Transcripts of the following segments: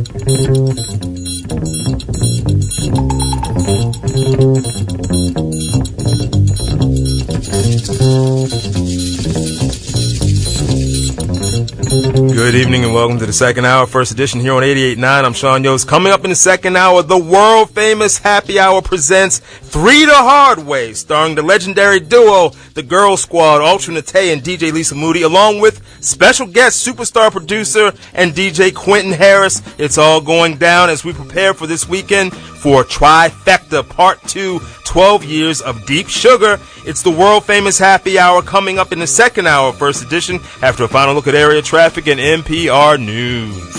Good evening and welcome to the second hour, first edition here on 88.9. I'm Sean Yost. Coming up in the second hour, the world famous Happy Hour presents Three the Hard Way, starring the legendary duo, the Girl Squad, Ultra Nate and DJ Lisa Moody, along with special guest superstar producer and DJ Quentin Harris. It's all going down as we prepare for this weekend for Trifecta Part 2, 12 Years of Deep Sugar. It's the world famous Happy Hour coming up in the second hour, first edition, after a final look at area traffic and NPR News.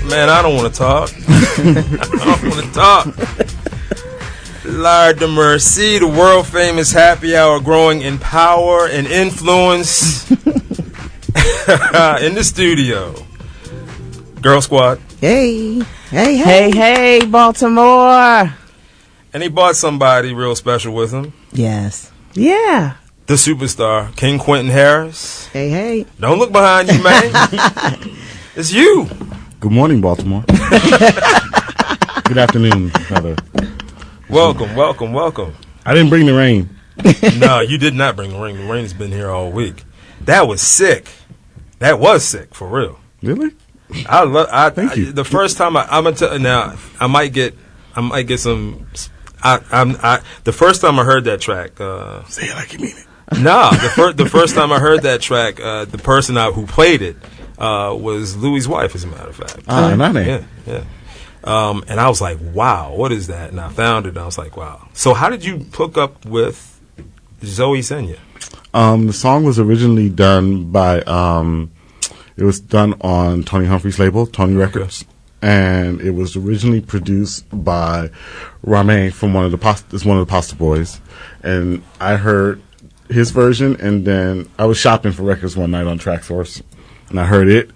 Man, I don't want to talk. I don't want to talk. Lord de mercy, the world famous Happy Hour growing in power and influence in the studio. Girl Squad. Hey, hey, hey, hey, Baltimore. And he brought somebody real special with him. Yes. Yeah. The superstar, King Quentin Harris. Hey, hey. Don't look behind you, man. It's you. Good morning, Baltimore. Good afternoon, brother. Welcome, welcome, welcome. I didn't bring the rain. No, you did not bring the rain. The rain has been here all week. That was sick. That was sick, for real. Really? Thank you. The first time I'm gonna tell now, I might get some. The first time I heard that track. Say it like you mean it. No, the first time I heard that track, the person who played it was Louis' wife, as a matter of fact. Yeah. And I was like, wow, what is that? And I found it, and I was like, wow. So how did you hook up with Zoe Senya? The song was originally done by, it was done on Tony Humphrey's label, Tony Records. And it was originally produced by Rame from one of the Pasta Boys. And I heard his version, and then I was shopping for records one night on TrackSource, and I heard it.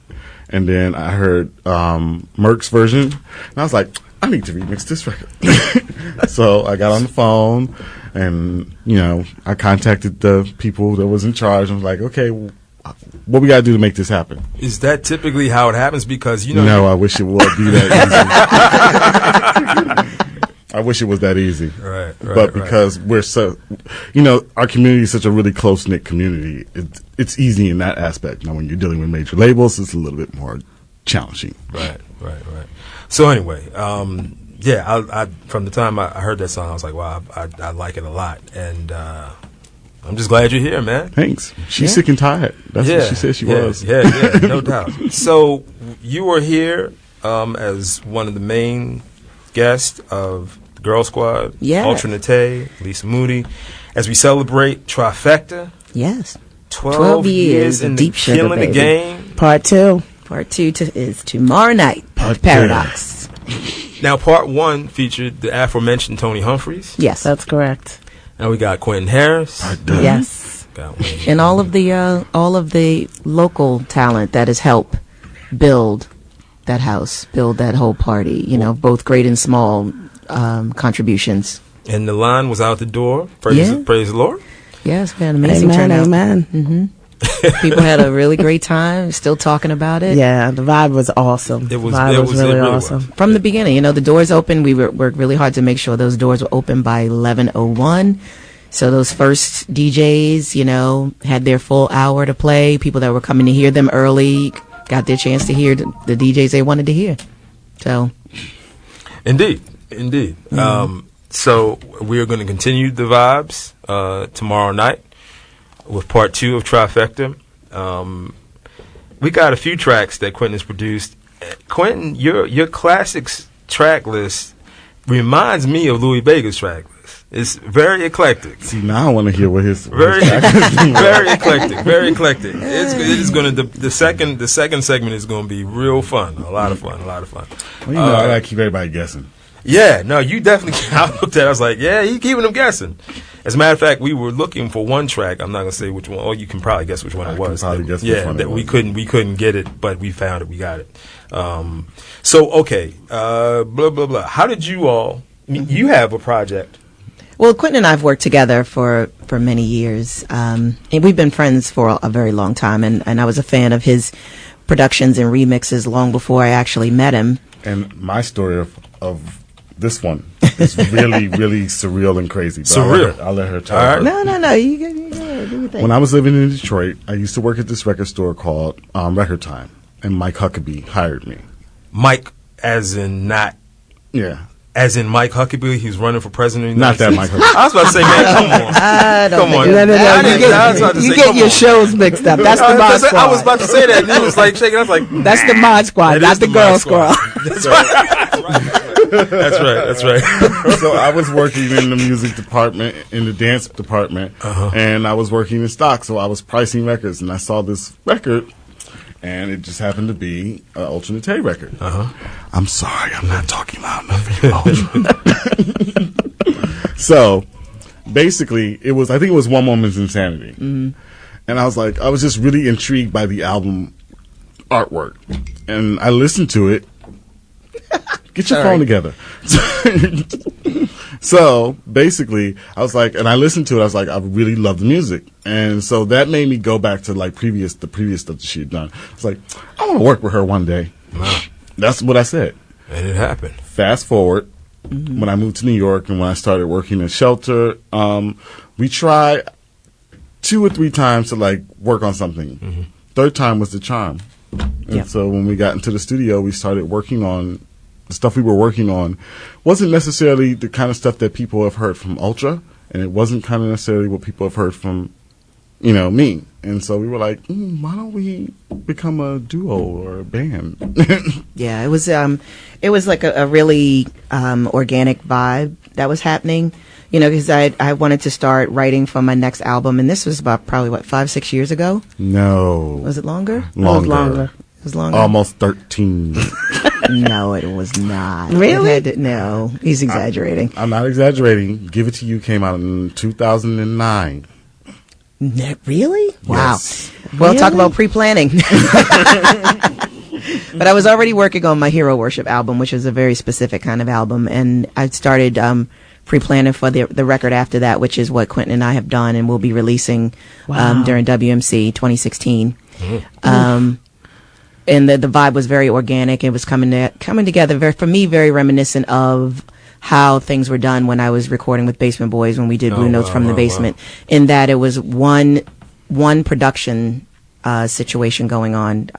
And then I heard Merck's version, and I was like, I need to remix this record. So I got on the phone, And, I contacted the people that was in charge and was like, okay, what we got to do to make this happen? Is that typically how it happens? Because, No, I wish it would be that easy. I wish it was that easy. Right. But because we're so, our community is such a really close-knit community, it's easy in that aspect. Now, when you're dealing with major labels, it's a little bit more challenging. Right. So anyway, I from the time I heard that song, I was like, wow, I like it a lot. And I'm just glad you're here, man. Thanks. She's sick and tired. That's what she said she was. Yeah, no doubt. So you were here as one of the main guests of the Girl Squad, Alternate, Lisa Moody, as we celebrate Trifecta. Yes. 12 years in deep sugar, killing the game. Part 2. Part 2 is tomorrow night. Paradox. Now, part 1 featured the aforementioned Tony Humphries. Yes, that's correct. Now we got Quentin Harris. Yes. And all of the local talent that has helped build that house, build that whole party, both great and small contributions. And the line was out the door. Praise the Lord. Yes, we had an amazing turnout. Amen. Mm-hmm. People had a really great time, still talking about it. Yeah, the vibe was awesome. It was really awesome. From the beginning, the doors open. We worked really hard to make sure those doors were open by 11:01. So those first DJs, had their full hour to play. People that were coming to hear them early got their chance to hear the DJs they wanted to hear. So, indeed. Mm-hmm. So we are going to continue the vibes tomorrow night with part 2 of Trifecta. We got a few tracks that Quentin has produced. Quentin, your classics track list reminds me of Louis Vega's track list. It's very eclectic. See, now I want to hear what his very eclectic. It is going to the second segment is going to be real fun. A lot of fun. Well, I gotta keep everybody guessing. Yeah, no, you definitely. I looked at it, I was like, yeah, he's keeping them guessing. As a matter of fact, we were looking for one track. I'm not going to say which one. Oh, you can probably guess which one it was. We couldn't get it, but we found it. We got it. Okay. Blah, blah, blah. How did you all, you have a project. Well, Quentin and I have worked together for many years. And we've been friends for a very long time. And I was a fan of his productions and remixes long before I actually met him. And my story of this one is really, really surreal and crazy. But Surreal. I'll let her tell. Right. No. You do your thing. When I was living in Detroit, I used to work at this record store called Record Time, and Mike Huckabee hired me. Mike, as in not. Yeah. As in Mike Huckabee, he's running for president of the United States. Not that Mike Huckabee. I was about to say, man, come on. No. You get your shows mixed up. That's the Mod Squad. I was about to say that, and he was like shaking. I was like, that's the Mod Squad, not the Girl Squad. That's right. So I was working in the music department, in the dance department, and I was working in stock. So I was pricing records, and I saw this record, and it just happened to be an Alternate record. I'm sorry, I'm not talking loud enough for you. So basically, I think it was One Moment's Insanity. Mm-hmm. And I was just really intrigued by the album artwork. And I listened to it. Get your phone together. So basically, I was like, and I listened to it. I was like, I really love the music, and so that made me go back to the previous stuff that she had done. I was like, I want to work with her one day. Wow. That's what I said, and it happened. Fast forward, when I moved to New York and when I started working at Shelter, we tried 2 or 3 times to work on something. Mm-hmm. Third time was the charm, and so when we got into the studio, we started working on. The stuff we were working on wasn't necessarily the kind of stuff that people have heard from Ultra, and it wasn't kind of necessarily what people have heard from, me. And so we were like, why don't we become a duo or a band? Yeah, it was like a really organic vibe that was happening, because I wanted to start writing for my next album, and this was about probably 5-6 years ago. No, was it longer? Longer. It was longer. Almost 13. No, it was not. Really? No, he's exaggerating. I'm not exaggerating. Give It to You came out in 2009. Really? Wow. Yes. Well, talk about pre-planning. But I was already working on my Hero Worship album, which is a very specific kind of album, and I started pre-planning for the record after that, which is what Quentin and I have done, and we'll be releasing during WMC 2016. And the vibe was very organic. It was coming together for me, very reminiscent of how things were done when I was recording with Basement Boys when we did Blue Notes from the Basement. In that it was one production situation going on,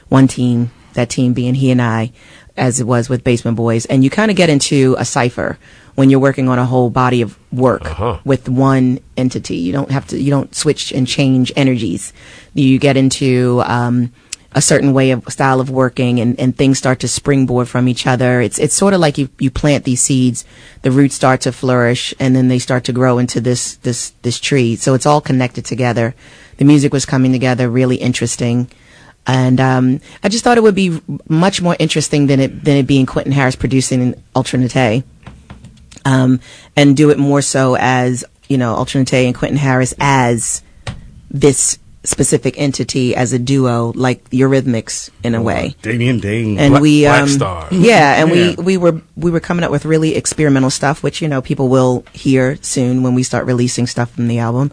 one team, that team being he and I, as it was with Basement Boys. And you kind of get into a cipher when you're working on a whole body of work with one entity. You don't switch and change energies. You get into a certain style of working, and things start to springboard from each other. It's sort of like you plant these seeds, the roots start to flourish, and then they start to grow into this tree. So it's all connected together. The music was coming together, really interesting. And I just thought it would be much more interesting than it being Quentin Harris producing Ultra Naté, and do it more so as, Ultra Naté and Quentin Harris as this specific entity, as a duo, like Eurythmics in a way. Damien Dane. And Black Star. Yeah, and we were coming up with really experimental stuff, which, people will hear soon when we start releasing stuff from the album.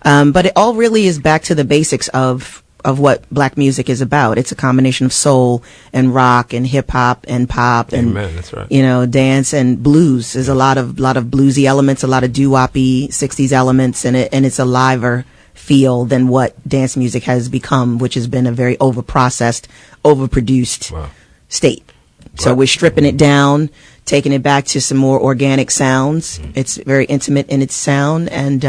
But it all really is back to the basics of what black music is about. It's a combination of soul and rock and hip hop and pop and that's right. Dance and blues. There's a lot of bluesy elements, a lot of doo-woppy 60s elements in it, and it's a liver feel than what dance music has become, which has been a very overprocessed, overproduced state. So we're stripping it down, taking it back to some more organic sounds. It's very intimate in its sound, and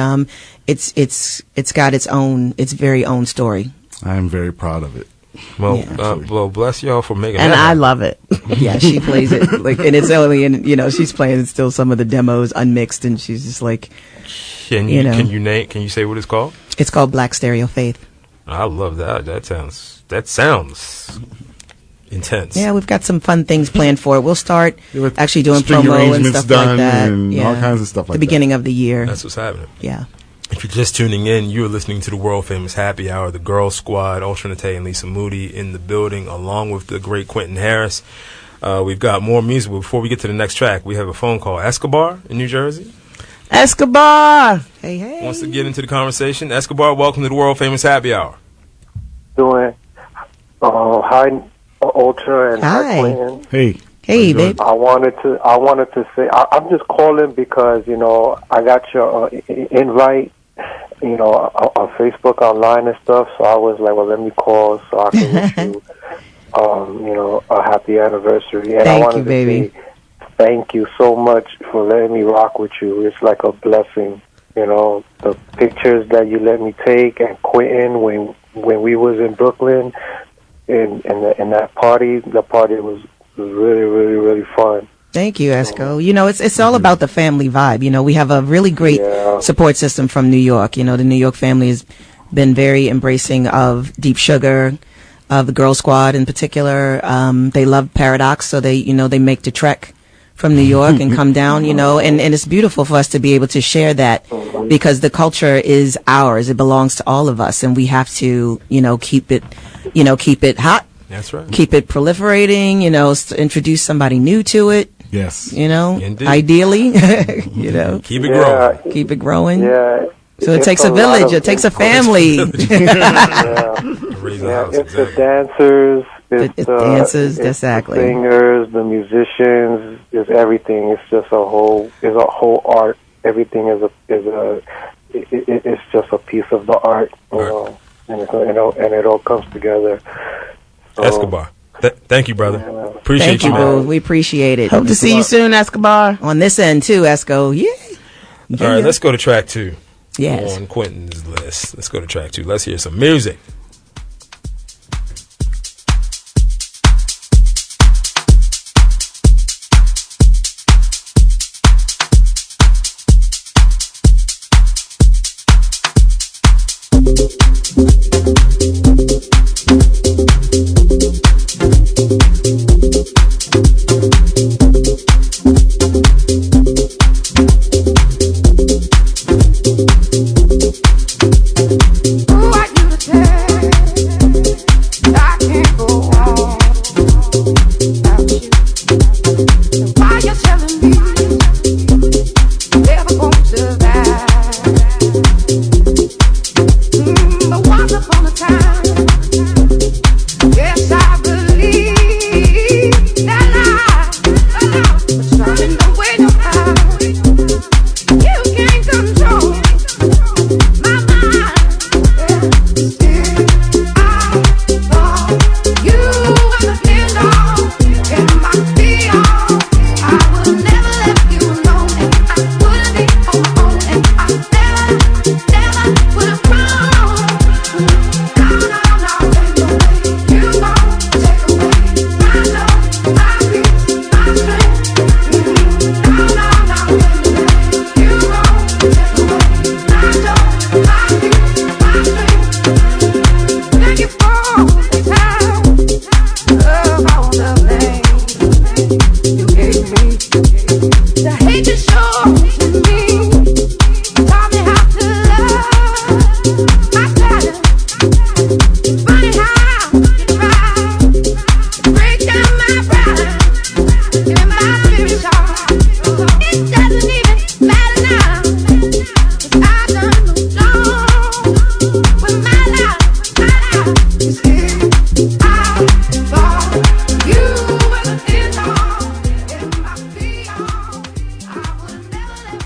it's got its very own story. I am very proud of it. Well, bless y'all for making and that. I love it. Yeah, she plays it and it's only in, she's playing still some of the demos unmixed, and she's just like, can you say what it's called? It's called Black Stereo Faith. I love that. That sounds intense. Yeah, we've got some fun things planned for it. We'll start actually doing string promo and arrangements stuff done like that. and all kinds of stuff like that. The beginning of the year. That's what's happening. Yeah. If you're just tuning in, you're listening to the world famous Happy Hour, the Girl Squad, Ultra Naté and Lisa Moody in the building, along with the great Quentin Harris. We've got more music, but before we get to the next track, we have a phone call. Escobar in New Jersey. Escobar! Hey. Wants to get into the conversation. Escobar, welcome to the world famous Happy Hour. Doing. Hi, Ultra and hi, Quentin. Hey, babe. I wanted to say I'm just calling because I got your invite, on Facebook online and stuff. So I was like, well, let me call so I can wish you, a happy anniversary. And I wanted you, baby. to say thank you so much for letting me rock with you. It's like a blessing. The pictures that you let me take, and Quentin when we was in Brooklyn, and that party, the party was really, really, really fun. Thank you, Esco. It's all about the family vibe. We have a really great support system from New York. The New York family has been very embracing of Deep Sugar, of the Girl Squad in particular. They love Paradox, so they make the trek from New York and come down, and it's beautiful for us to be able to share that, because the culture is ours. It belongs to all of us, and we have to, keep it hot. That's right. Keep it proliferating, introduce somebody new to it. Yes. Indeed. Ideally, Keep it growing. Keep it growing. Yeah. So it takes a village. It takes a family. It's the dancers. It's the dancers, exactly. The singers, the musicians, it's everything. It's just a whole art. Everything it's just a piece of the art, and it all comes together. So, Escobar. Thank you, brother. Appreciate Thank you, man. boo. We appreciate it. Hope to see you soon, Escobar. On this end, too, Esco. Yeah. All right, let's go to track 2. Yes. On Quentin's list. Let's go to track 2. Let's hear some music. Ooh, I you to tell.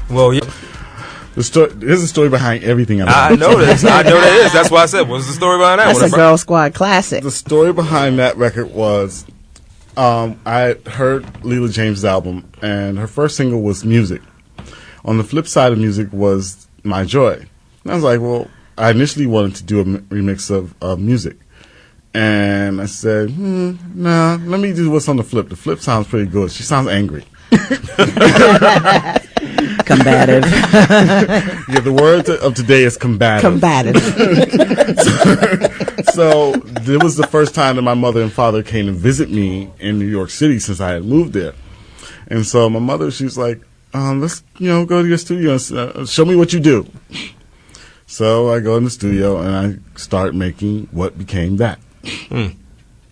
Well, yeah. There's a story behind everything. I know this. I know there is. That's why I said, what's the story behind that? That's a Girl Squad classic. The story behind that record was I heard Leela James' album, and her first single was Music. On the flip side of Music was My Joy. And I was like, well, I initially wanted to do a remix of Music. And I said, nah, let me do what's on the flip. The flip sounds pretty good. She sounds angry. Combative. Yeah, the word of today is combative. Combative. So it was the first time that my mother and father came to visit me in New York City since I had moved there. And so my mother, she's like, let's go to your studio and show me what you do. So I go in the studio and I start making what became that.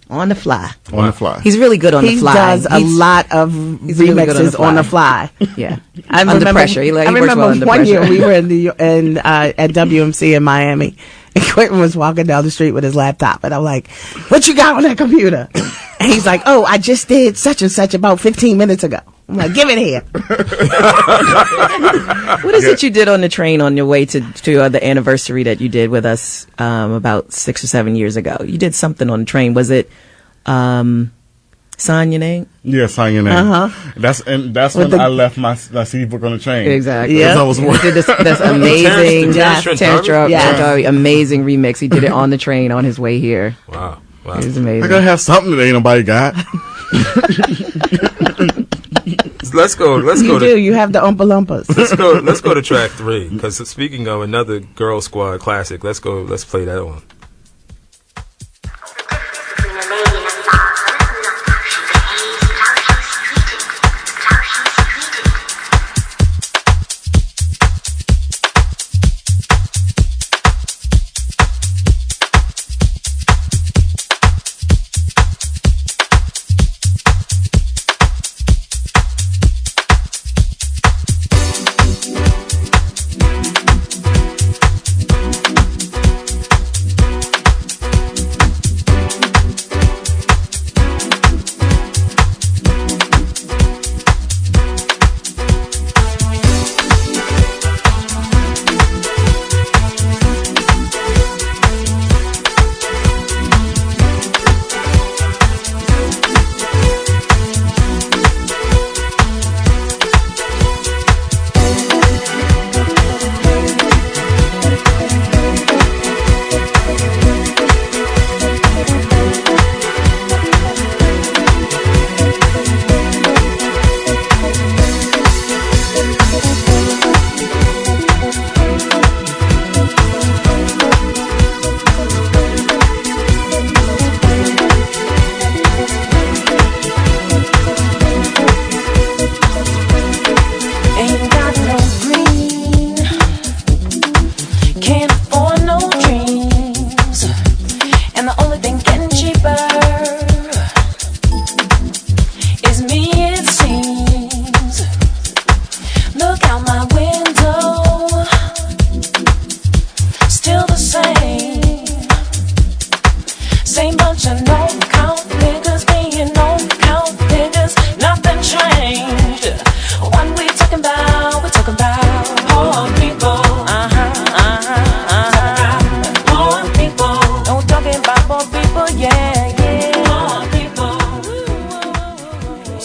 On the fly. On the fly. He's really good on the fly. He does a lot of remixes really on the fly. Yeah. Under pressure. He works well under one pressure. year we were at WMC in Miami, and Quentin was walking down the street with his laptop, and I'm like, what you got on that computer? And he's like, oh, I just did such and such about 15 minutes ago. I'm like, give it here. What is it you did on the train on your way to the anniversary that you did with us about 6 or 7 years ago? You did something on the train. Was it Sign Your Name? Yeah, Sign Your Name. Uh-huh. That's when I left my CD book on the train. Exactly. Yeah. I was He did this amazing Terrence amazing remix. He did it on the train on his way here. Wow. It was amazing. I gotta have something that ain't nobody got. Let's go. You have the Oompa Loompas. Let's go to track 3. Because speaking of another Girl Squad classic, let's play that one.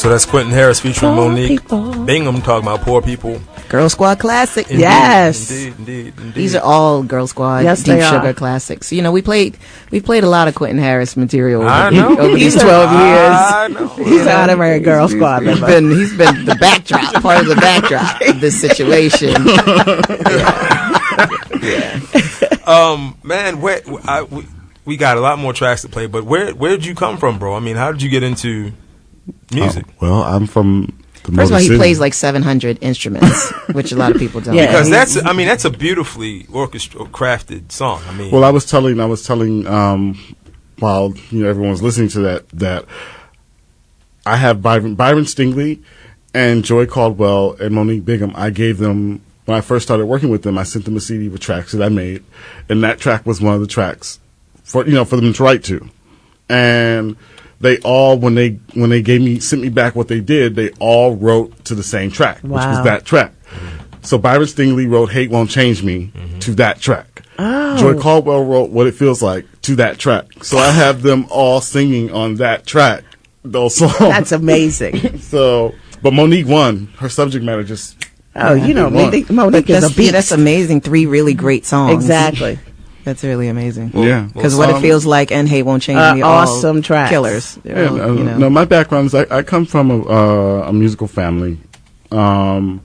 So that's Quentin Harris featuring Poor Monique people. Bingham talking about poor people. Girl Squad classic. Indeed, Yes. Indeed. These are all Girl Squad Yes, Deep they are. Sugar classics. You know, we played a lot of Quentin Harris material I know. over these He's 12 years. I know. He's an honorary Girl Squad He's member. he's been the backdrop, part of the backdrop of this situation. Man, we got a lot more tracks to play, but where did you come from, bro? I mean, how did you get into music? Well, I'm from the First of all, he Motor City. plays like 700 instruments, which a lot of people don't. Yeah. Because that's a beautifully crafted song. I mean, Well, I was telling, while everyone's listening to that I have Byron Stingley and Joy Caldwell and Monique Bingham. I gave them, when I first started working with them, I sent them a CD with tracks that I made, and that track was one of the tracks for them to write to, and they all when they sent me back what they did, they all wrote to the same track, which was Wow. that track. So Byron Stingley wrote "Hate Won't Change Me" to that track. Oh. Joy Caldwell wrote "What It Feels Like" to that track. So I have them all singing on that track, those songs. That's amazing. So, but Monique won. Her subject matter just. Oh, you know, Monique Monique is a beast. That's amazing. 3 really great songs. Exactly. That's really amazing. Yeah. Because What It Feels Like and Hate Won't Change Me are awesome all tracks. killers. They're Yeah, all, no, my background is I come from a musical family, and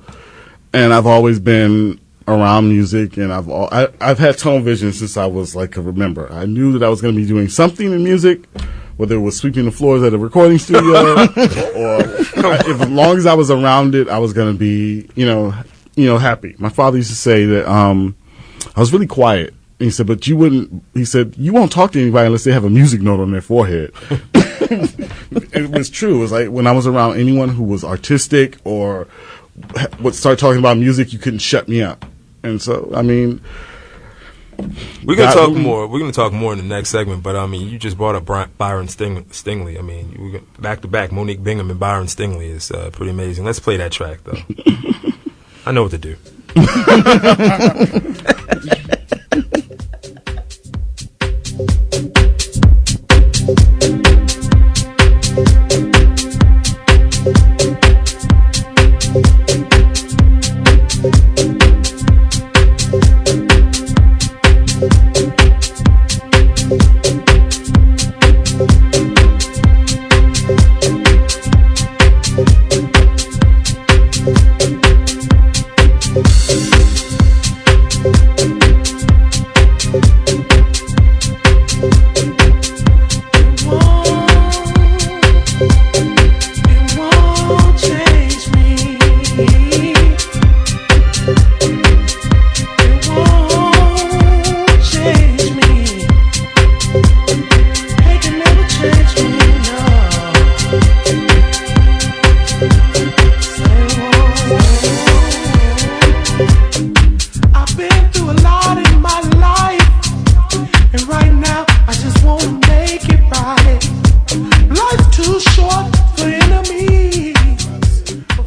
I've always been around music, and I've had tunnel vision since I was like a remember. I knew that I was going to be doing something in music, whether it was sweeping the floors at a recording studio, or as long as I was around it, I was going to be happy. My father used to say that I was really quiet. And he said, but you wouldn't, he said, you won't talk to anybody unless they have a music note on their forehead. It was true. It was like when I was around anyone who was artistic or would start talking about music, you couldn't shut me up. And so, I mean, we're gonna talk more. We're gonna talk more in the next segment. But I mean, you just brought up Byron Stingley. I mean, back to back, Monique Bingham and Byron Stingley is pretty amazing. Let's play that track though. I know what to do.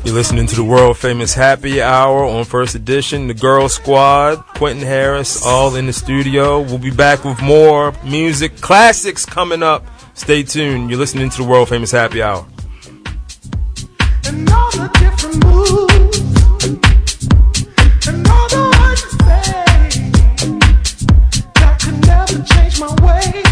Listening to the world famous Happy Hour on First Edition. The Girl Squad, Quentin Harris, all in the studio. We'll be back with more music classics coming up. Stay tuned. You're listening to the world famous Happy Hour. And all the different moves, and all the words you say, that could never change my way.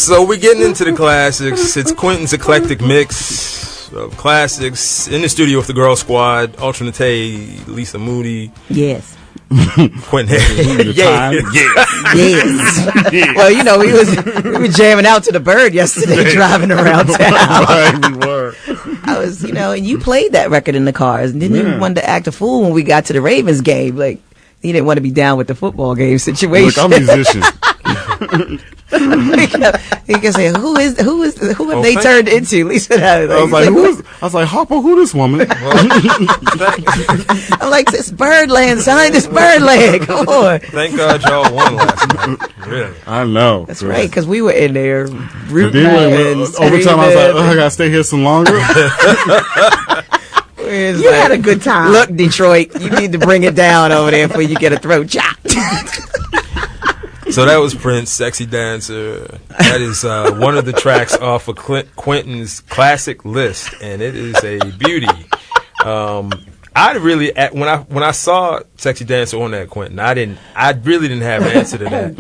So we're getting into the classics. It's Quentin's eclectic mix of classics in the studio with the Girl Squad, Alternate, Lisa Moody, Yes. Quentin. Yes. Well, you know, we were jamming out to the Bird yesterday, driving around town. Right, we were. I was, you know, and you played that record in the cars, and then you wanted to act a fool when we got to the Ravens game. Like, you didn't want to be down with the football game situation. Look, I'm a musician. He can say, who have they thank turned into? Lisa, I was like, Harper, who this woman? I'm like, this Birdland, son, this Birdland. Come on. Thank God y'all won last night. Really. I know. That's right, because we were in there And rooting then and overtime, I was like, I gotta stay here some longer. You had a good time. Look, Detroit, you need to bring it down over there before you get a throat chop. So that was Prince, Sexy Dancer. That is one of the tracks off of Quentin's classic list, and it is a beauty. I really, when I saw Sexy Dancer on that, Quentin, I really didn't have an answer to that.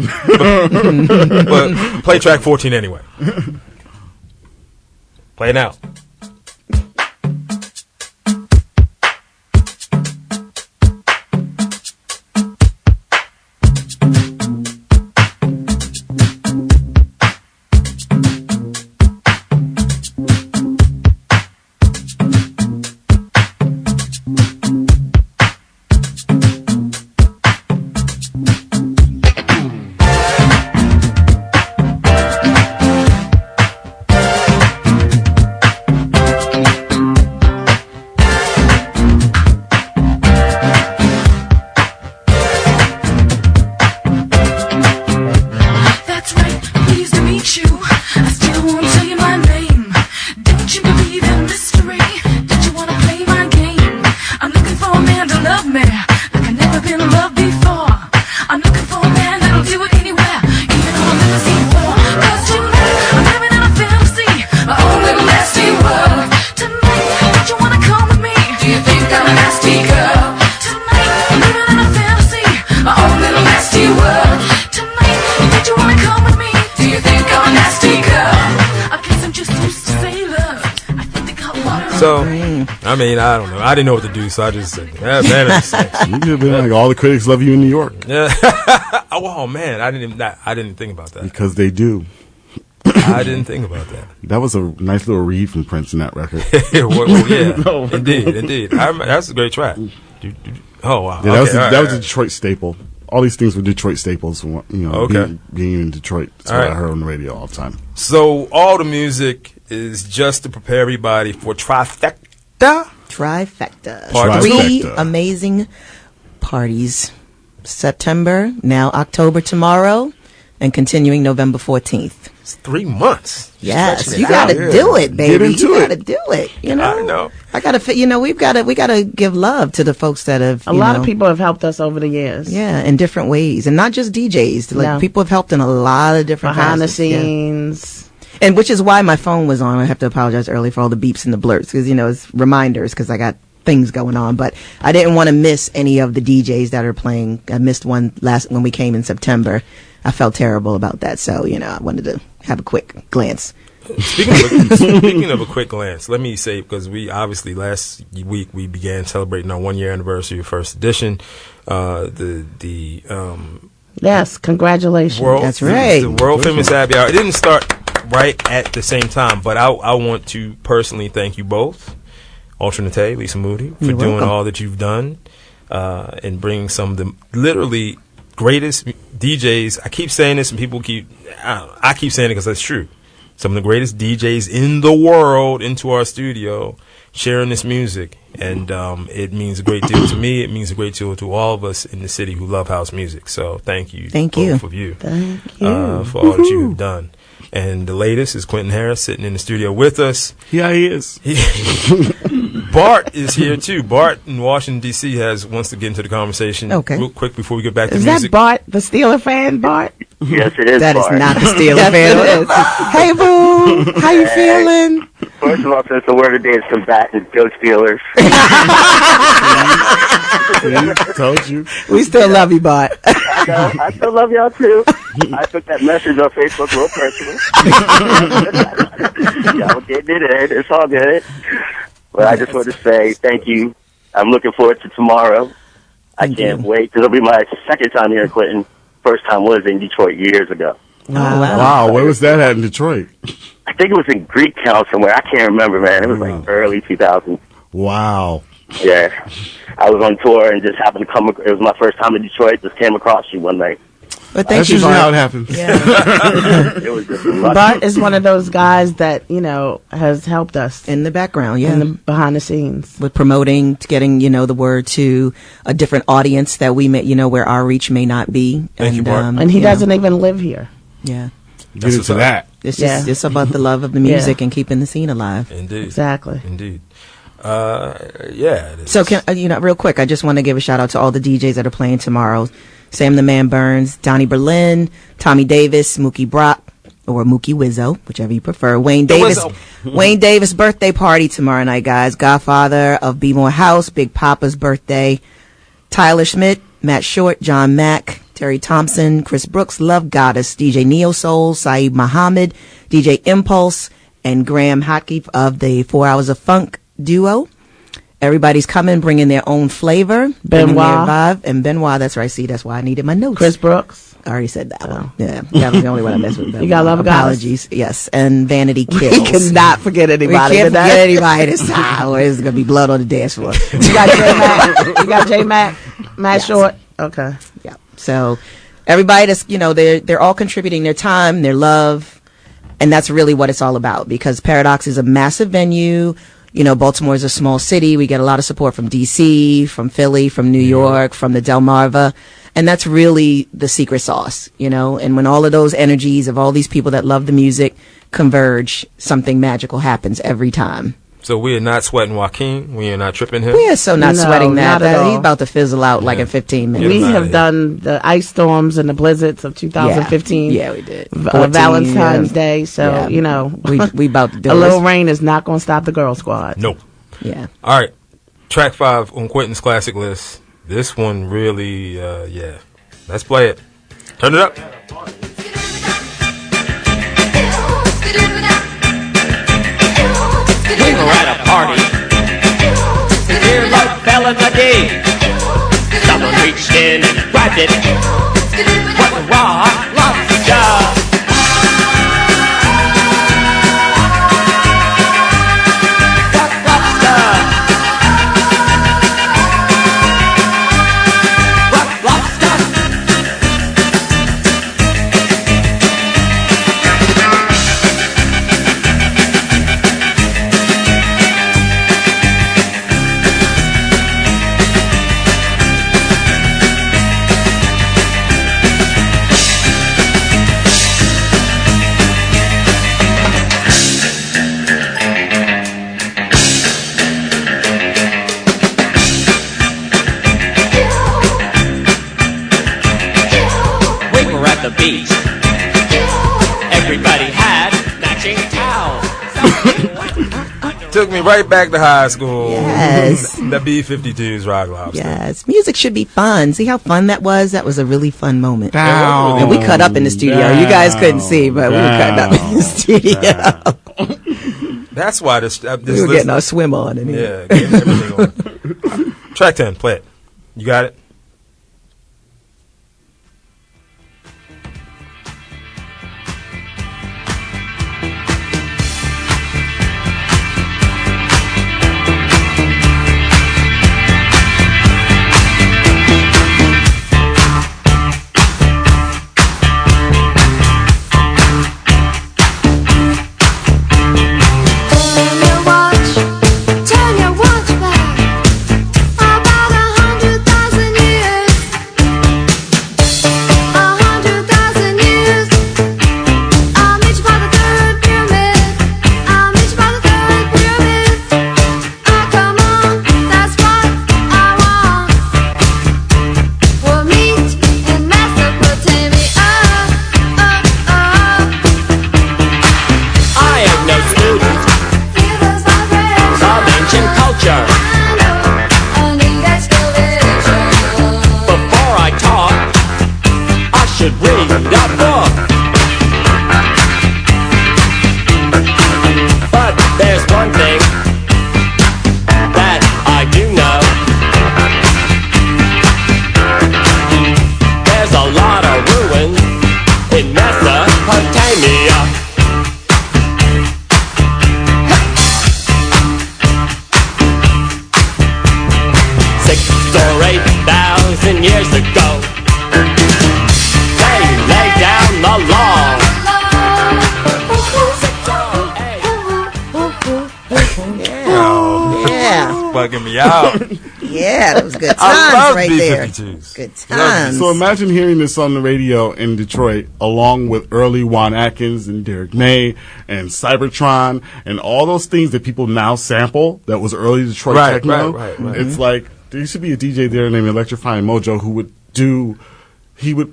But play track 14 anyway. Play it now. So, I mean, I don't know. I didn't know what to do, so I just said, man, it's sex. You could have been like, all the critics love you in New York. Yeah. Oh, man, I didn't think about that. Because they do. I didn't think about that. That was a nice little read from Prince in that record. Well, yeah, indeed. That's a great track. Oh, wow. Yeah, Okay, that was a Detroit staple. All these things were Detroit staples. You know, Okay. being in Detroit. That's what I heard on the radio all the time. So all the music is just to prepare everybody for Trifecta. Trifecta. Part 3 two. amazing parties. September, now October tomorrow, and continuing November 14th. It's 3 months. Yes, Stretching you it got to out. do it, baby. Get into You it. got to do it. You know, I know. I got to. You know, we got to give love to the folks that have. A lot of people have helped us over the years. Yeah, in different ways, and not just DJs. Like No. people have helped in a lot of different Behind the facets, yeah. scenes. And which is why my phone was on. I have to apologize early for all the beeps and the blurts because, you know, it's reminders because I got things going on. But I didn't want to miss any of the DJs that are playing. I missed one when we came in September. I felt terrible about that. So, you know, I wanted to have a quick glance. Speaking of a quick glance, let me say, because we obviously last week we began celebrating our 1 year anniversary of First Edition. Yes, congratulations. That's right. The world famous happy hour. It didn't start right at the same time, but I want to personally thank you both, Alternate, Lisa Moody, for You're doing welcome. all that you've done and bringing some of the literally greatest DJs. I keep saying this, and people I keep saying it because that's true. Some of the greatest DJs in the world into our studio, sharing this music, and it means a great deal to me. It means a great deal to all of us in the city who love house music. So thank you, Thank both you. of you, Thank you. for all that you have done. And the latest is Quentin Harris sitting in the studio with us. Yeah, he is. Bart is here too. Bart in Washington D.C. wants to get into the conversation. Okay. Real quick before we get back to Is music. that Bart, the Steeler fan, Bart? Yes, it is. That is Bart. not the Steelers fan. Hey, boo. How you feeling? First of all, since the word of the day is combatant, go Steelers. Told you. We still love you, Bart. I know. I still love y'all too. I took that message on Facebook real personal. Y'all getting it in. It's all good. But I just want to say thank you. I'm looking forward to tomorrow. I can't wait. It'll be my second time here in Quentin. First time was in Detroit years ago. Wow, where was that at in Detroit? I think it was in Greektown somewhere. I can't remember, man. It was like early 2000s. Wow. Yeah. I was on tour and just happened to come. It was my first time in Detroit. Just came across you one night. But thank That's you, usually Bart. how it happens. Yeah. It was just lucky. Bart is one of those guys that, you know, has helped us In the background, yeah. in the behind the scenes. With promoting, to getting, you know, the word to a different audience that we may, you know, where our reach may not be. Thank you, Bart. And he you know, doesn't even live here. Yeah. Get into that. It's just it's about the love of the music and keeping the scene alive. Indeed. Exactly. Indeed. Yeah. It is. So, can you know, real quick, I just want to give a shout out to all the DJs that are playing tomorrow. Sam the Man Burns, Donnie Berlin, Tommy Davis, Mookie Brock, or Mookie Wizzo, whichever you prefer. Wayne Davis. Wayne Davis birthday party tomorrow night, guys. Godfather of B More House, Big Papa's birthday. Tyler Schmidt, Matt Short, John Mack, Terry Thompson, Chris Brooks, Love Goddess, DJ Neo Soul, Saeed Muhammad, DJ Impulse, and Graham Hotkey of the 4 Hours of Funk duo. Everybody's coming, bringing their own flavor. bringing their vibe. And Benoit, that's right. See, that's why I needed my notes. Chris Brooks. I already said that one. Yeah, that was the only one I messed with. You got Love Goddess? Apologies. Yes, and Vanity Kills. We cannot forget anybody. We can't today. forget anybody this time, or there's gonna be blood on the dance floor. You got J Mac. You got J Mac. Matt Short. Okay. Yeah. So everybody that's, you know, they're all contributing their time, their love, and that's really what it's all about, because Paradox is a massive venue. You know, Baltimore is a small city. We get a lot of support from DC, from Philly, from New York, from the Delmarva. And that's really the secret sauce, you know. And when all of those energies of all these people that love the music converge, something magical happens every time. So we are not sweating Joaquin. We are not tripping him. We are so not No, sweating that. not at all. He's about to fizzle out like in 15 minutes. We Get him outta have here. done the ice storms and the blizzards of 2015. Yeah, we did. 14, Valentine's yeah. Day. So, Yeah. you know, we about to do a little this. rain is not going to stop the girl squad. Nope. Yeah. All right. Track 5 on Quentin's classic list. This one really, yeah. Let's play it. Turn it up. We were at a party. Dear love fell in the game. Someone reached in and grabbed it. What a rock lobster. Rock lobster. Rock lobster. We were at the beach. Everybody had matching towels. Took me right back to high school. Yes. The B-52's Rock Lobster. Yes. Music should be fun. See how fun that was? That was a really fun moment. Down. And we cut up in the studio. You guys couldn't see, but we were cutting up in the studio. That's why this We were list- getting our swim on. In here. Yeah, getting everything on. Track 10, play it. You got it? Turn your watch back about 100,000 years. should read a book. But there's one thing that I do know. There's a lot of ruins in Mesopotamia. Or 8,000 years ago, they laid down the law. Yeah. Bugging me out. Yeah, that was good I times love right there. B-52s. Good times. So imagine hearing this on the radio in Detroit, along with early Juan Atkins and Derek May and Cybertron and all those things that people now sample. That was early Detroit techno. Right. It's like there used to be a DJ there named Electrifying Mojo who would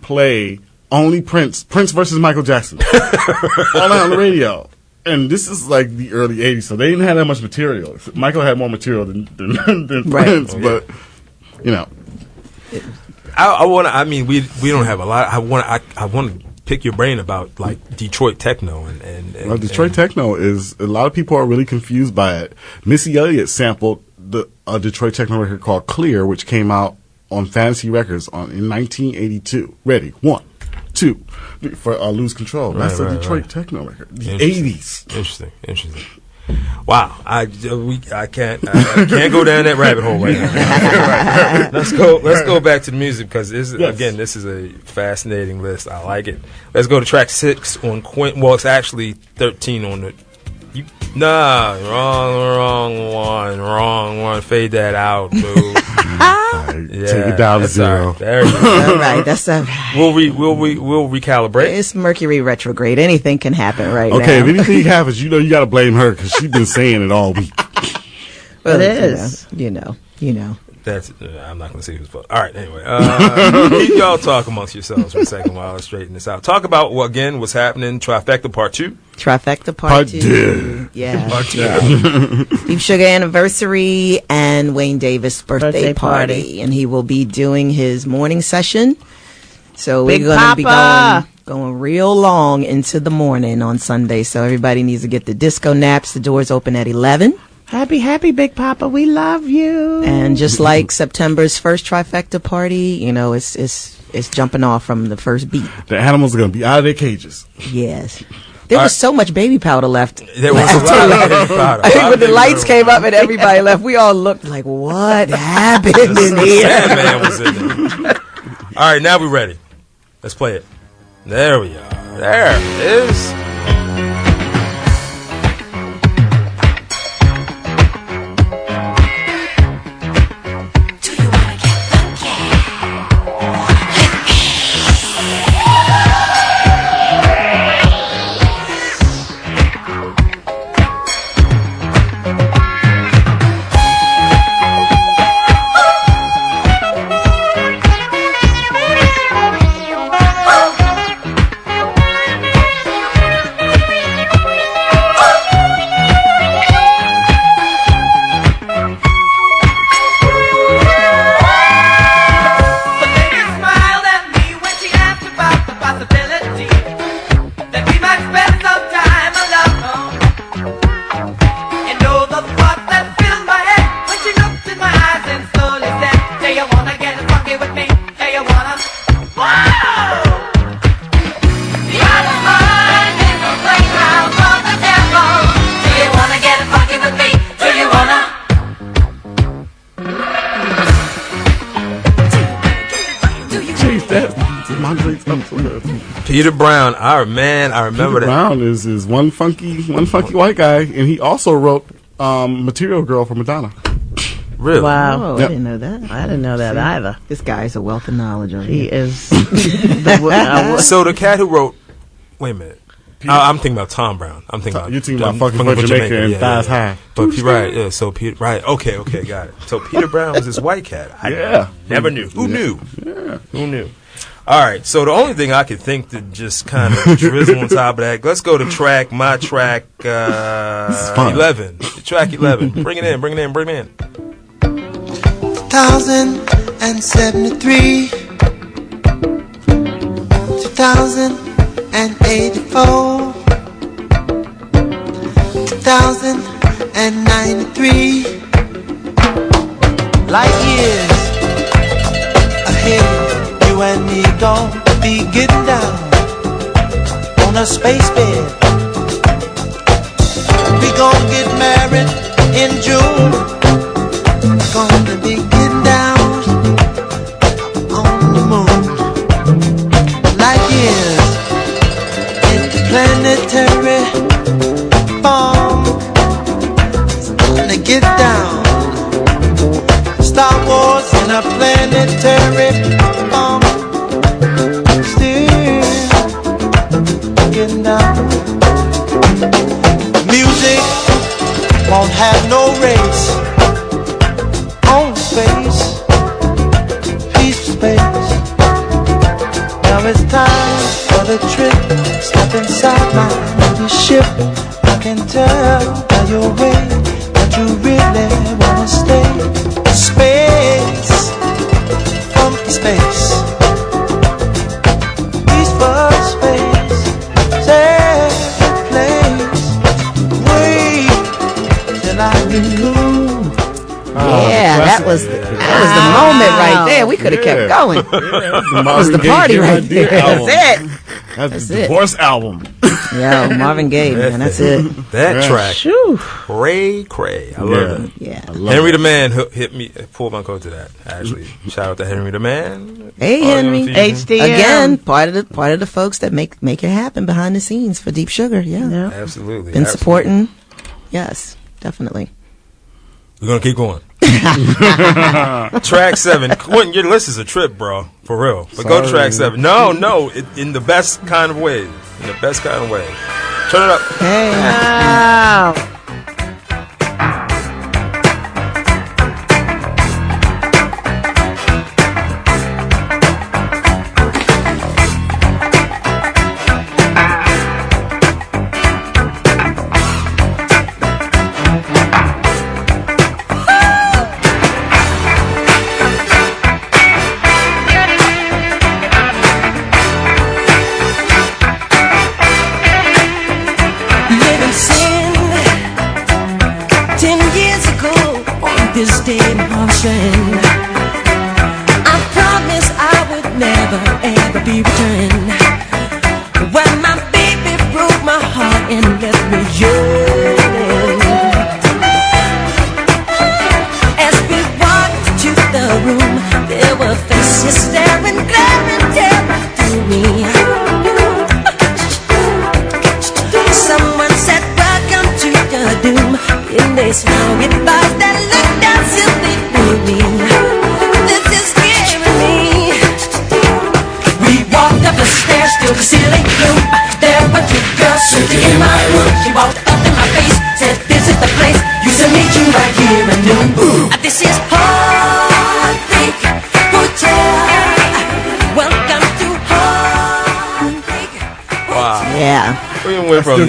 play only Prince versus Michael Jackson all night on the radio. And this is like the early 80s, so they didn't have that much material. Michael had more material than Prince, but, you know. We don't have a lot. I want to pick your brain about, like, Detroit techno. Well, Detroit techno is, a lot of people are really confused by it. Missy Elliott sampled a Detroit techno record called Clear, which came out on Fantasy Records in 1982. Ready? 1, 2, 3, for Lose Control. That's a Detroit techno record. The 80s. Interesting. Wow, I can't go down that rabbit hole right now. Let's go back to the music because this is a fascinating list. I like it. Let's go to track 6 on Quentin. Well, it's actually 13 on the. Wrong one. Fade that out, dude. Take it down to 0. Right. There you go. All right, that's a. We'll recalibrate. It's Mercury retrograde. Anything can happen right now. Okay, if anything happens, you got to blame her because she's been saying it all week. Well, it is. You know. That's. I'm not going to say who's fault. All right. Anyway, y'all talk amongst yourselves for a second while I straighten this out. Talk about what's happening. Trifecta Part 2. Trifecta Part 2. Yeah. Part 2. Deep Sugar anniversary and Wayne Davis birthday party, and he will be doing his morning session. So Big we're going to be Papa. going real long into the morning on Sunday. So everybody needs to get the disco naps. The doors open at 11. Happy Big Papa, we love you. And just like September's first Trifecta party, it's jumping off from the first beat. The animals are going to be out of their cages. Yes. There was so much baby powder left. There was a lot of baby powder. I think when the lights came up and everybody left, we all looked like, what happened in here? Sandman was in there. All right, now we're ready. Let's play it. There we are. There it is. Peter Brown, I remember Peter that. Brown is one funky white guy, and he also wrote "Material Girl" for Madonna. Really? Wow. Oh, Yep. I didn't know that. I didn't know that either. This guy's a wealth of knowledge. He is. So the cat who wrote, wait a minute. I'm thinking about Tom Brown. You're thinking about Funky for Jamaica and Thighs High. But right, yeah. So Peter, right? Okay, got it. So Peter Brown was this white cat. I never knew. Who knew? Yeah. Who knew? All right. So the only thing I could think to just kind of drizzle on top of that. Let's go to my track 11. Track 11. Bring it in. 1073 2084, 2093, light years ahead. You and me gon' be getting down on a space bed. We gon' get married in June. Gonna be getting down on the moon. Light years interplanetary form. Gonna get down. Star Wars in a planetary form. Still getting down. Music won't have no race. On space, peace space. Now it's time for the trip. Step inside my little ship. I can tell by your way that you really wanna stay. Space, from space, peaceful space, safe place. Wait till I can move. Yeah, that was the moment right there. We could have kept going. That was the party right there. That's it. That's the divorce album. Yo, Marvin Gaye, man, that's it. That track, Shoo. cray. I love it. Yeah. Henry the Man hit me, pulled my coat to that. Actually, shout out to Henry the Man. Hey, Henry. HDM. Again, part of the folks that make it happen behind the scenes for Deep Sugar. Yeah. Absolutely. Been supporting. Yes, definitely. We're gonna keep going. Track 7. Quentin, your list is a trip, bro. For real. But go to track 7. No, in the best kind of way. In the best kind of way. Turn it up. Hey. Wow. This day of strength, I promise I would never ever be returned. When my baby broke my heart and left me yearning. As we walked to the room, there were faces staring, glaring terror through me. Someone said, "Welcome to the doom." And they smiled with eyes that looked as if they knew me. This is scaring me. We walked up the stairs to the ceiling room. There were two girls sitting in my room. She walked up in my face, said, "This is the place. Used to meet you right here in noon." This is Heartbreak Hotel. Welcome to Heartbreak Hotel. Wow. Yeah. We went from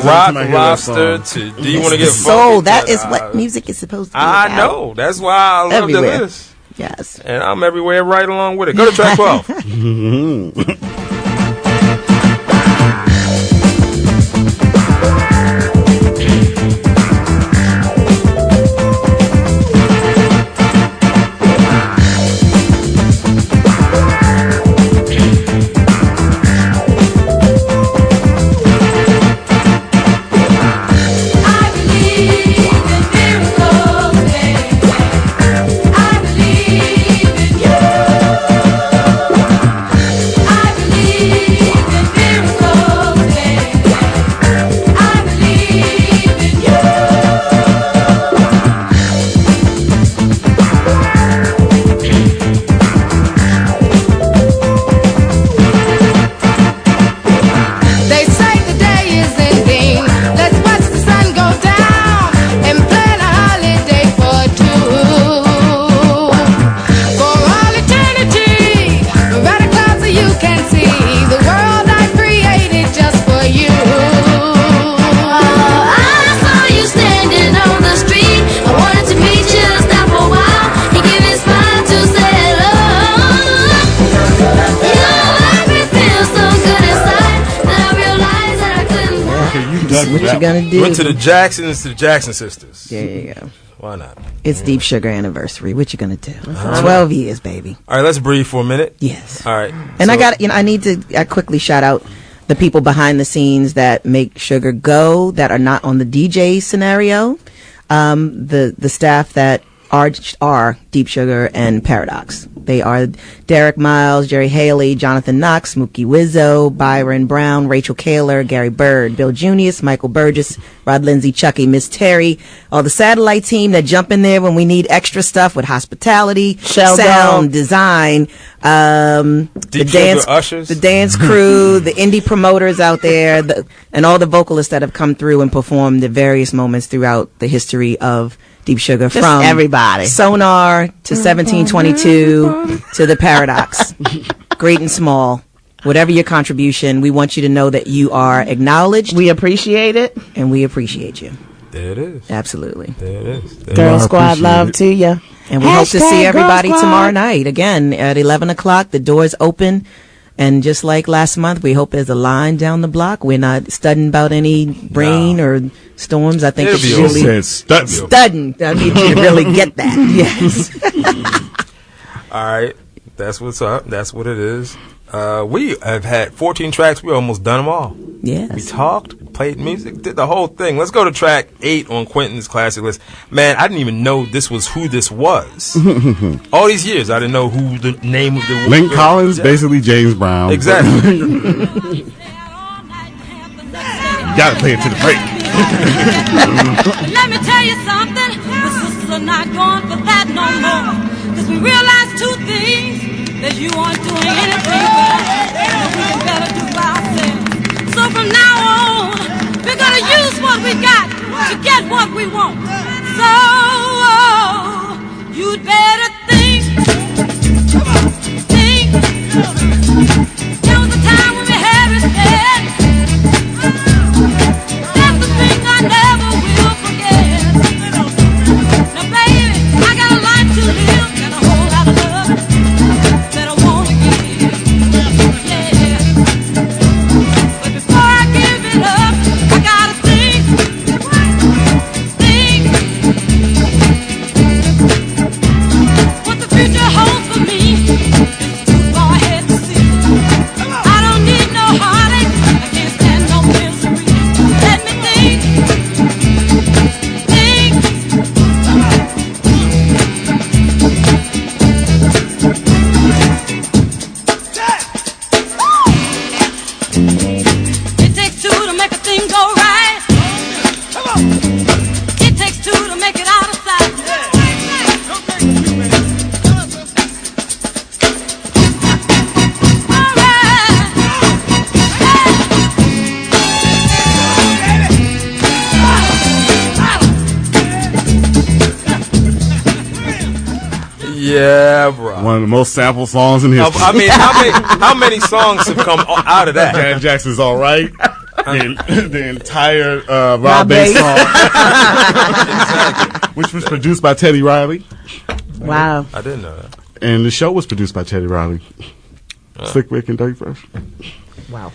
rock lobster to do you want to get soul? That is what music is supposed to be about. I know. That's why I love Everywhere. the list. Yes. And I'm everywhere right along with it. Go to track 12. I believe What you gonna do? Went to the Jacksons, to the Jackson sisters. There you go. Why not? It's Deep Sugar anniversary. What you gonna do? 12 years, baby. All right, let's breathe for a minute. Yes. All right. And I need to quickly shout out the people behind the scenes that make Sugar go, that are not on the DJ scenario. The staff that are Deep Sugar and Paradox. They are Derek Miles, Jerry Haley, Jonathan Knox, Mookie Wizzo, Byron Brown, Rachel Kaler, Gary Bird, Bill Junius, Michael Burgess, Rod Lindsay, Chucky, Miss Terry, all the satellite team that jump in there when we need extra stuff with hospitality, sound, design, the dance crew, the indie promoters out there, and all the vocalists that have come through and performed at various moments throughout the history of Deep Sugar, Just from everybody. Sonar to 1722 to the Paradox. Great and small. Whatever your contribution, we want you to know that you are acknowledged. We appreciate it. And we appreciate you. There it is. Absolutely. There it is. Girl Squad love to you. And we hope to see everybody tomorrow night. Again, at 11 o'clock, the doors open. And just like last month, we hope there's a line down the block. We're not studying about any rain or storms. I think it's really studying. I need you to really get that. Yes. All right. That's what's up. That's what it is. We have had 14 tracks. We almost done them all. Yes. We talked, played music, did the whole thing. Let's go to track 8 on Quentin's classic list. Man, I didn't even know this was who this was. All these years, I didn't know who the name of the... Link Collins, basically James Brown. Exactly. You gotta play it to the break. Let me tell you something. The sisters are not going for that no more. Because we realize two things. That you aren't doing anything but we better do by ourselves. So from now on, we're going to use what we got to get what we want. So you'd better think. There was a time when we had respect. That's the thing I never will forget. Now baby, I got a life to live and a whole lot of love that I wanna give, yeah. But before I give it up, I gotta think. What the future holds for me, go ahead and see. I don't need no heartache, I can't stand no misery. Let me think. It takes two to make a thing go right. It takes two to make it out of sight. Yeah, bro. One of the most sampled songs in history. I mean, how many songs have come out of that? Janet Jackson's All Right. The entire Rob Bass song. Exactly. Which was produced by Teddy Riley. Wow. I didn't know that. And the show was produced by Teddy Riley. Slick Rick and Dirty Fresh. Wow.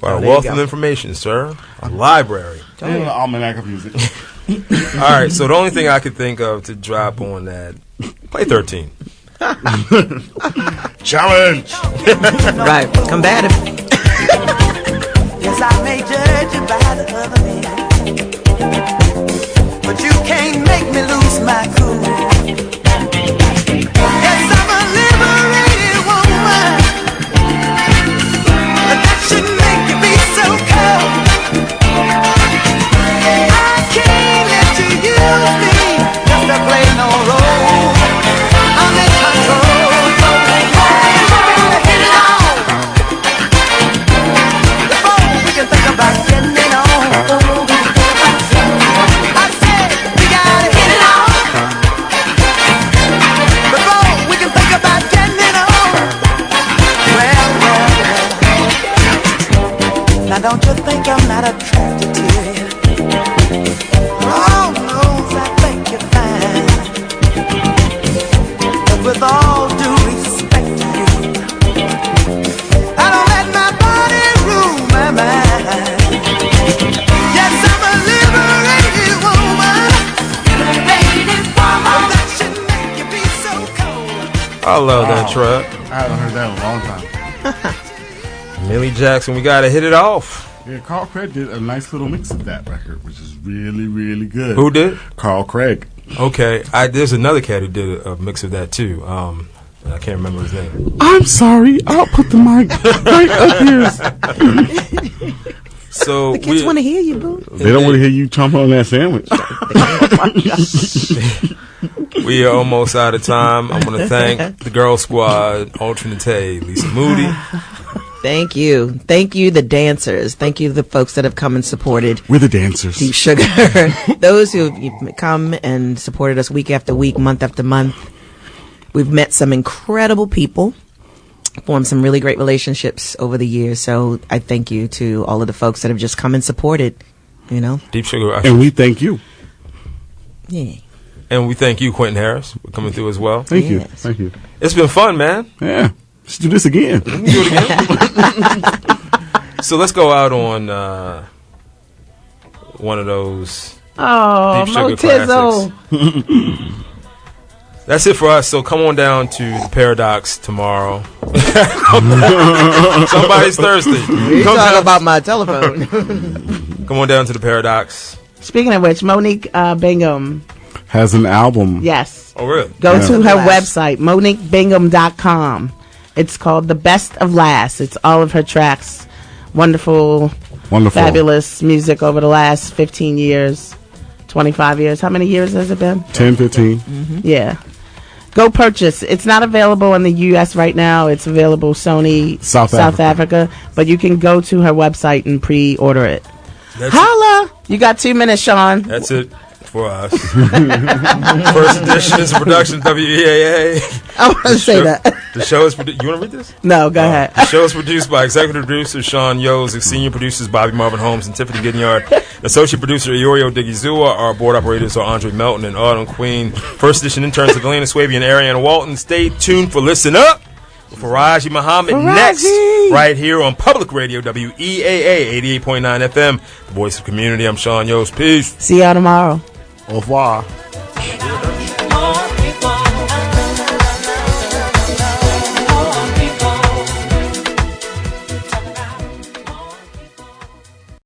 Wow, wealth of information, sir. A library. And an almanac of music. All right, so the only thing I could think of to drop on that, play 13. Challenge. Right. Combative. Yes, I may judge you by the other man, but you can't make me lose my cool. Yes, I'm a liberated woman, but that should make you be so cold. I can't let you use me just to play no role. I'm in control, so get it on. Before we can think about getting it on, I said we gotta get it on. Before we can think about getting it on. Well. Now don't you think I'm not attracted to it? Oh no, I think you're fine. But with all due respect to you, I don't let my body rule my mind. Yes, I'm I love that track. I haven't heard that in a long time. Millie Jackson, we gotta hit it off. Yeah, Carl Craig did a nice little mix of that record, which is really, really good. Who did? Carl Craig. Okay, there's another cat who did a mix of that too. I can't remember his name. I'm sorry. I'll put the mic right up here. So The kids want to hear you, boo. They don't want to hear you chomp on that sandwich. We are almost out of time. I want to thank the Girl Squad, Alternate, Lisa Moody. Thank you. Thank you, the dancers. Thank you, the folks that have come and supported We're the dancers. Deep Sugar. Those who have come and supported us week after week, month after month. We've met some incredible people, formed some really great relationships over the years. So I thank you to all of the folks that have just come and supported, you know. Deep Sugar. And we thank you. Yeah. And we thank you, Quentin Harris, for coming through as well. Thank you. Yes. Thank you. It's been fun, man. Yeah. Let's do this again. Do it again. So let's go out on one of those Oh, Deep Sugar Motizzle. classics. That's it for us. So come on down to the Paradox tomorrow. Somebody's thirsty. You talking about my telephone. Come on down to the Paradox. Speaking of which, Monique Bingham, Has an album. yes. Oh, really? Go Yeah. to her website, MoniqueBingham.com. It's called The Best of Last. It's all of her tracks. Wonderful, Wonderful. fabulous music over the last 15 years, 25 years. How many years has it been? 10, 15. Yeah. Go purchase. It's not available in the U.S. right now. It's available Sony South Africa. But you can go to her website and pre-order it. That's Holla! You got 2 minutes, Sean. That's it for us. First edition is a production of WEAA. I want to say that. The show is produced. You want to read this? No, go ahead. The show is produced by executive producer Sean Yos, senior producers Bobby Marvin Holmes and Tiffany Ginyard, associate producer Iorio Digizua. Our board operators are Andre Melton and Autumn Queen. First edition interns Evelina Swaby and Ariana Walton. Stay tuned for Listen Up with Faraji Muhammad next, right here on Public Radio WEAA 88.9 FM, the voice of community. I'm Sean Yos. Peace. See y'all tomorrow. Au revoir.